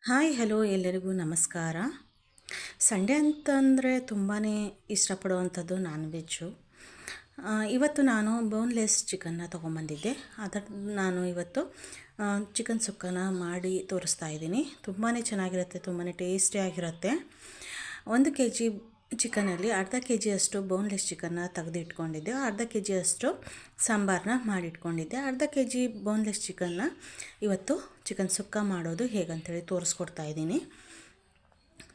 Hi hello ಎಲ್ಲರಿಗೂ ನಮಸ್ಕಾರ. Sunday ಅಂತಂದರೆ ತುಂಬಾ ಇಷ್ಟಪಡುವಂಥದ್ದು ನಾನ್ ವೆಜ್ಜು. ಇವತ್ತು ನಾನು ಬೋನ್ಲೆಸ್ ಚಿಕನ್ನ ತೊಗೊಂಬಂದಿದ್ದೆ. ನಾನು ಇವತ್ತು ಚಿಕನ್ ಸುಕ್ಕನ ಮಾಡಿ ತೋರಿಸ್ತಾ ಇದ್ದೀನಿ. ತುಂಬಾ ಚೆನ್ನಾಗಿರುತ್ತೆ, ತುಂಬಾ ಟೇಸ್ಟಿಯಾಗಿರುತ್ತೆ. 1 kg ಚಿಕನಲ್ಲಿ ಅರ್ಧ ಕೆ ಜಿಯಷ್ಟು ಬೋನ್ಲೆಸ್ ಚಿಕನ್ನ ತೆಗೆದಿಟ್ಕೊಂಡಿದ್ದೆ. ಅರ್ಧ ಕೆ ಜಿಯಷ್ಟು ಸಾಂಬಾರನ್ನ ಮಾಡಿಟ್ಕೊಂಡಿದ್ದೆ. ಅರ್ಧ ಕೆ ಜಿ ಬೋನ್ಲೆಸ್ ಚಿಕನ್ನ ಇವತ್ತು ಚಿಕನ್ ಸುಕ್ಕ ಮಾಡೋದು ಹೇಗಂತೇಳಿ ತೋರಿಸ್ಕೊಡ್ತಾ ಇದ್ದೀನಿ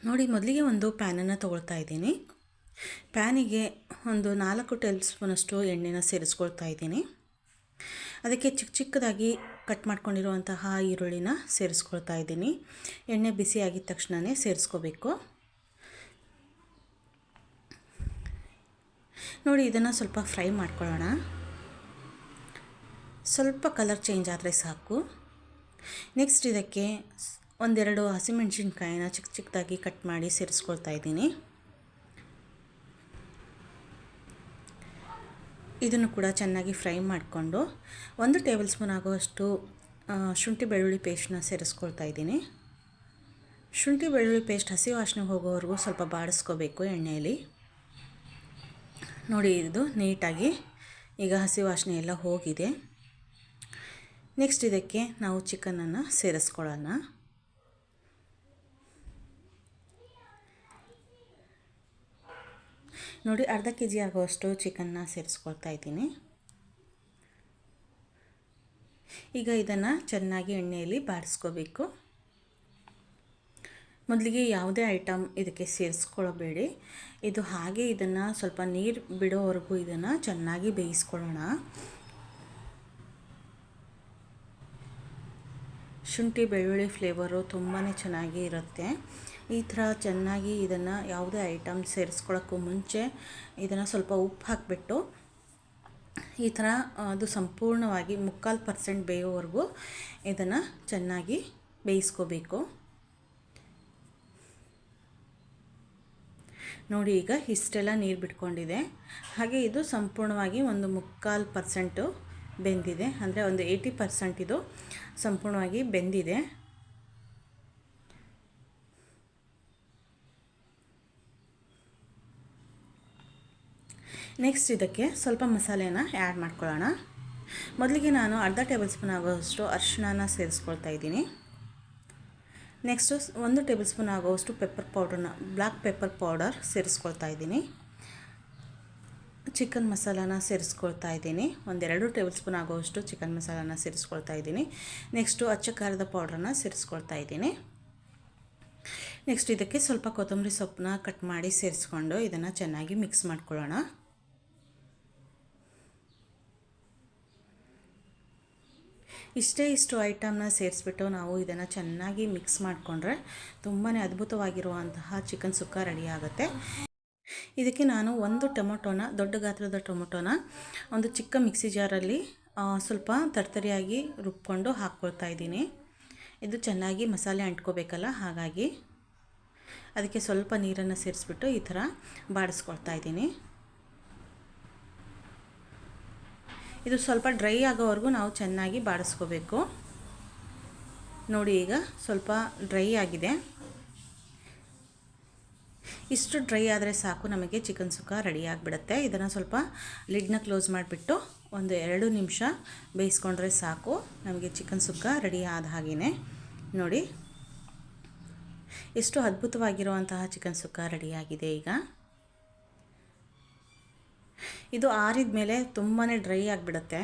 ನೋಡಿ. ಮೊದಲಿಗೆ ಒಂದು ಪ್ಯಾನನ್ನು ತೊಗೊಳ್ತಾ ಇದ್ದೀನಿ. ಪ್ಯಾನಿಗೆ ಒಂದು 4 ಟೇಬಲ್ ಸ್ಪೂನಷ್ಟು ಎಣ್ಣೆನ ಸೇರಿಸ್ಕೊಳ್ತಾ ಇದ್ದೀನಿ. ಅದಕ್ಕೆ ಚಿಕ್ಕ ಚಿಕ್ಕದಾಗಿ ಕಟ್ ಮಾಡ್ಕೊಂಡಿರುವಂತಹ ಈರುಳ್ಳಿನ ಸೇರಿಸ್ಕೊಳ್ತಾ ಇದ್ದೀನಿ. ಎಣ್ಣೆ ಬಿಸಿಯಾಗಿದ್ದ ತಕ್ಷಣವೇ ಸೇರಿಸ್ಕೋಬೇಕು ನೋಡಿ. ಇದನ್ನು ಸ್ವಲ್ಪ ಫ್ರೈ ಮಾಡ್ಕೊಳ್ಳೋಣ. ಸ್ವಲ್ಪ ಕಲರ್ ಚೇಂಜ್ ಆದರೆ ಸಾಕು. ನೆಕ್ಸ್ಟ್ ಇದಕ್ಕೆ ಒಂದೆರಡು ಹಸಿಮೆಣಸಿನ್ಕಾಯಿನ ಚಿಕ್ಕ ಚಿಕ್ಕದಾಗಿ ಕಟ್ ಮಾಡಿ ಸೇರಿಸ್ಕೊಳ್ತಾ ಇದ್ದೀನಿ. ಇದನ್ನು ಕೂಡ ಚೆನ್ನಾಗಿ ಫ್ರೈ ಮಾಡಿಕೊಂಡು 1 ಟೇಬಲ್ ಸ್ಪೂನ್ ಆಗುವಷ್ಟು ಶುಂಠಿ ಬೆಳ್ಳುಳ್ಳಿ ಪೇಸ್ಟನ್ನ ಸೇರಿಸ್ಕೊಳ್ತಾ ಇದ್ದೀನಿ. ಶುಂಠಿ ಬೆಳ್ಳುಳ್ಳಿ ಪೇಸ್ಟ್ ಹಸಿ ವಾಸನೆ ಹೋಗೋವರೆಗೂ ಸ್ವಲ್ಪ ಬಾಡಿಸ್ಕೋಬೇಕು ಎಣ್ಣೆಯಲ್ಲಿ ನೋಡಿ. ಇದು ನೀಟಾಗಿ ಈಗ ಹಸಿ ವಾಸನೆ ಎಲ್ಲ ಹೋಗಿದೆ. ನೆಕ್ಸ್ಟ್ ಇದಕ್ಕೆ ನಾವು ಚಿಕನನ್ನು ಸೇರಿಸ್ಕೊಳ್ಳೋಣ. ನೋಡಿ, ಅರ್ಧ ಕೆ ಜಿ ಆಗುವಷ್ಟು ಚಿಕನ್ನ ಸೇರಿಸ್ಕೊಳ್ತಾ ಇದ್ದೀನಿ. ಈಗ ಇದನ್ನು ಚೆನ್ನಾಗಿ ಎಣ್ಣೆಯಲ್ಲಿ ಬಾಡಿಸ್ಕೋಬೇಕು. ಮೊದಲಿಗೆ ಯಾವುದೇ ಐಟಮ್ ಇದಕ್ಕೆ ಸೇರಿಸ್ಕೊಳ್ಳಬೇಡಿ. ಇದು ಹಾಗೆ ಇದನ್ನು ಸ್ವಲ್ಪ ನೀರು ಬಿಡೋವರೆಗೂ ಇದನ್ನು ಚೆನ್ನಾಗಿ ಬೇಯಿಸ್ಕೊಳ್ಳೋಣ. ಶುಂಠಿ ಬೆಳ್ಳುಳ್ಳಿ ಫ್ಲೇವರು ತುಂಬಾ ಚೆನ್ನಾಗಿ ಇರುತ್ತೆ. ಈ ಥರ ಚೆನ್ನಾಗಿ ಇದನ್ನು ಯಾವುದೇ ಐಟಮ್ ಸೇರಿಸ್ಕೊಳ್ಳೋಕ್ಕೂ ಮುಂಚೆ ಇದನ್ನು ಸ್ವಲ್ಪ ಉಪ್ಪು ಹಾಕಿಬಿಟ್ಟು ಈ ಥರ ಅದು ಸಂಪೂರ್ಣವಾಗಿ 3/4% ಬೇಯೋವರೆಗೂ ಇದನ್ನು ಚೆನ್ನಾಗಿ ಬೇಯಿಸ್ಕೋಬೇಕು ನೋಡಿ. ಈಗ ಇಷ್ಟೆಲ್ಲ ನೀರು ಬಿಟ್ಕೊಂಡಿದೆ. ಹಾಗೆ ಇದು ಸಂಪೂರ್ಣವಾಗಿ ಒಂದು 3/4% ಬೆಂದಿದೆ, ಅಂದರೆ ಒಂದು 80% ಇದು ಸಂಪೂರ್ಣವಾಗಿ ಬೆಂದಿದೆ. ನೆಕ್ಸ್ಟ್ ಇದಕ್ಕೆ ಸ್ವಲ್ಪ ಮಸಾಲೆನ ಆ್ಯಡ್ ಮಾಡ್ಕೊಳ್ಳೋಣ. ಮೊದಲಿಗೆ ನಾನು ಅರ್ಧ ಟೇಬಲ್ ಸ್ಪೂನ್ ಆಗೋಷ್ಟು ಅರಿಶಿಣನ ಸೇರಿಸ್ಕೊಳ್ತಾ ಇದ್ದೀನಿ. ನೆಕ್ಸ್ಟು 1 ಟೇಬಲ್ ಸ್ಪೂನ್ ಆಗೋಷ್ಟು ಪೆಪ್ಪರ್ ಪೌಡ್ರನ್ನ, ಬ್ಲ್ಯಾಕ್ ಪೆಪ್ಪರ್ ಪೌಡರ್ ಸೇರಿಸ್ಕೊಳ್ತಾ ಇದ್ದೀನಿ. ಚಿಕನ್ ಮಸಾಲಾನ ಸೇರಿಸ್ಕೊಳ್ತಾ ಇದ್ದೀನಿ. 1-2 ಟೇಬಲ್ ಸ್ಪೂನ್ ಆಗೋಷ್ಟು ಚಿಕನ್ ಮಸಾಲಾನ ಸೇರಿಸ್ಕೊಳ್ತಾ ಇದ್ದೀನಿ. ನೆಕ್ಸ್ಟು ಅಚ್ಚ ಖಾರದ ಪೌಡ್ರನ್ನ ಸೇರಿಸ್ಕೊಳ್ತಾ ಇದ್ದೀನಿ. ನೆಕ್ಸ್ಟ್ ಇದಕ್ಕೆ ಸ್ವಲ್ಪ ಕೊತ್ತಂಬರಿ ಸೊಪ್ಪನ್ನ ಕಟ್ ಮಾಡಿ ಸೇರಿಸ್ಕೊಂಡು ಇದನ್ನು ಚೆನ್ನಾಗಿ ಮಿಕ್ಸ್ ಮಾಡ್ಕೊಳ್ಳೋಣ. ಇಷ್ಟು ಐಟಮ್ನ ಸೇರಿಸ್ಬಿಟ್ಟು ನಾವು ಇದನ್ನು ಚೆನ್ನಾಗಿ ಮಿಕ್ಸ್ ಮಾಡಿಕೊಂಡ್ರೆ ತುಂಬಾ ಅದ್ಭುತವಾಗಿರುವಂತಹ ಚಿಕನ್ ಸುಕ್ಕ ರೆಡಿ ಆಗುತ್ತೆ. ಇದಕ್ಕೆ ನಾನು ಒಂದು ಟೊಮೊಟೊನ, ದೊಡ್ಡ ಗಾತ್ರದ ಟೊಮೊಟೊನ ಒಂದು ಚಿಕ್ಕ ಮಿಕ್ಸಿ ಜಾರಲ್ಲಿ ಸ್ವಲ್ಪ ತರ್ತರಿಯಾಗಿ ರುಬ್ಕೊಂಡು ಹಾಕ್ಕೊಳ್ತಾ ಇದ್ದೀನಿ. ಇದು ಚೆನ್ನಾಗಿ ಮಸಾಲೆ ಅಂಟ್ಕೋಬೇಕಲ್ಲ, ಹಾಗಾಗಿ ಅದಕ್ಕೆ ಸ್ವಲ್ಪ ನೀರನ್ನು ಸೇರಿಸ್ಬಿಟ್ಟು ಈ ಥರ ಬಾಡಿಸ್ಕೊಳ್ತಾ ಇದ್ದೀನಿ. ಇದು ಸ್ವಲ್ಪ ಡ್ರೈ ಆಗೋವರೆಗೂ ನಾವು ಚೆನ್ನಾಗಿ ಬಾಡಿಸ್ಕೋಬೇಕು ನೋಡಿ. ಈಗ ಸ್ವಲ್ಪ ಡ್ರೈ ಆಗಿದೆ. ಇಷ್ಟು ಡ್ರೈ ಆದರೆ ಸಾಕು, ನಮಗೆ ಚಿಕನ್ ಸುಕ್ಕ ರೆಡಿ ಆಗಿಬಿಡುತ್ತೆ. ಇದನ್ನು ಸ್ವಲ್ಪ ಲಿಡ್ನ ಕ್ಲೋಸ್ ಮಾಡಿಬಿಟ್ಟು 1-2 ನಿಮಿಷ ಬೇಯಿಸ್ಕೊಂಡ್ರೆ ಸಾಕು, ನಮಗೆ ಚಿಕನ್ ಸುಕ್ಕ ರೆಡಿ ಆದ ಹಾಗೆಯೇ ನೋಡಿ. ಎಷ್ಟು ಅದ್ಭುತವಾಗಿರುವಂತಹ ಚಿಕನ್ ಸುಕ್ಕ ರೆಡಿಯಾಗಿದೆ. ಈಗ ಇದು ಆರಿದ ಮೇಲೆ ತುಂಬಾ ಡ್ರೈ ಆಗಿಬಿಡುತ್ತೆ.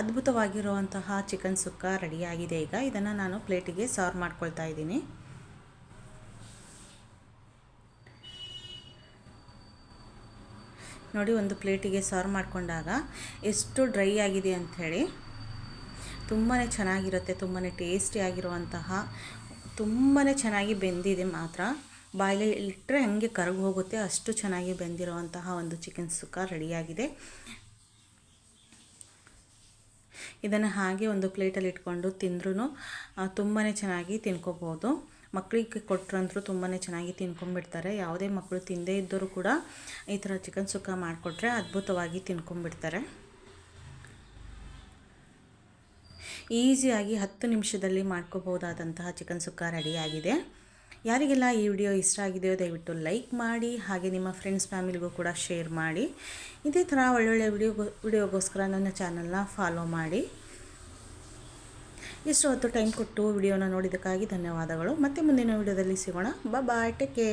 ಅದ್ಭುತವಾಗಿರುವಂತಹ ಚಿಕನ್ ಸುಕ್ಕ ರೆಡಿಯಾಗಿದೆ. ಈಗ ಇದನ್ನು ನಾನು ಪ್ಲೇಟಿಗೆ ಸರ್ವ್ ಮಾಡ್ಕೊಳ್ತಾ ಇದ್ದೀನಿ. ನೋಡಿ, ಒಂದು ಪ್ಲೇಟಿಗೆ ಸರ್ವ್ ಮಾಡಿಕೊಂಡಾಗ ಎಷ್ಟು ಡ್ರೈ ಆಗಿದೆ ಅಂಥೇಳಿ. ತುಂಬಾ ಚೆನ್ನಾಗಿರುತ್ತೆ, ತುಂಬಾ ಟೇಸ್ಟಿಯಾಗಿರುವಂತಹ, ತುಂಬಾ ಚೆನ್ನಾಗಿ ಬೆಂದಿದೆ ಮಾತ್ರ. ಬಾಯಲ್ಲಿ ಇಟ್ಟರೆ ಹಾಗೆ ಕರಗಿ ಹೋಗುತ್ತೆ, ಅಷ್ಟು ಚೆನ್ನಾಗಿ ಬೆಂದಿರುವಂತಹ ಒಂದು ಚಿಕನ್ ಸುಕ್ಕ ರೆಡಿಯಾಗಿದೆ. ಇದನ್ನು ಹಾಗೆ ಒಂದು ಪ್ಲೇಟಲ್ಲಿ ಇಟ್ಕೊಂಡು ತಿಂದ್ರೂ ತುಂಬಾ ಚೆನ್ನಾಗಿ ತಿನ್ಕೋಬೋದು. ಮಕ್ಕಳಿಗೆ ಕೊಟ್ಟರಂತೂ ತುಂಬಾ ಚೆನ್ನಾಗಿ ತಿನ್ಕೊಂಡ್ಬಿಡ್ತಾರೆ. ಯಾವುದೇ ಮಕ್ಕಳು ತಿಂದೇ ಇದ್ದರೂ ಕೂಡ ಈ ಥರ ಚಿಕನ್ ಸುಕ್ಕ ಮಾಡಿಕೊಟ್ರೆ ಅದ್ಭುತವಾಗಿ ತಿನ್ಕೊಂಡ್ಬಿಡ್ತಾರೆ. ಈಸಿಯಾಗಿ 10 ನಿಮಿಷದಲ್ಲಿ ಮಾಡ್ಕೋಬೋದಾದಂತಹ ಚಿಕನ್ ಸುಕ್ಕ ರೆಡಿಯಾಗಿದೆ. ಯಾರಿಗೆಲ್ಲ ಈ ವಿಡಿಯೋ ಇಷ್ಟ ಆಗಿದೆಯೋ ದಯವಿಟ್ಟು ಲೈಕ್ ಮಾಡಿ, ಹಾಗೆ ನಿಮ್ಮ ಫ್ರೆಂಡ್ಸ್ ಫ್ಯಾಮಿಲಿಗೂ ಕೂಡ ಶೇರ್ ಮಾಡಿ. ಇದೇ ಥರ ಒಳ್ಳೊಳ್ಳೆ ವಿಡಿಯೋಗೋಸ್ಕರ ನನ್ನ ಚಾನಲ್ನ ಫಾಲೋ ಮಾಡಿ. ಇಷ್ಟು ಹೊತ್ತು ಟೈಮ್ ಕೊಟ್ಟು ವಿಡಿಯೋನ ನೋಡಿದ್ದಕ್ಕಾಗಿ ಧನ್ಯವಾದಗಳು. ಮತ್ತೆ ಮುಂದಿನ ವಿಡಿಯೋದಲ್ಲಿ ಸಿಗೋಣ. ಬಾಯ್, ಟೇಕ್ ಕೇರ್.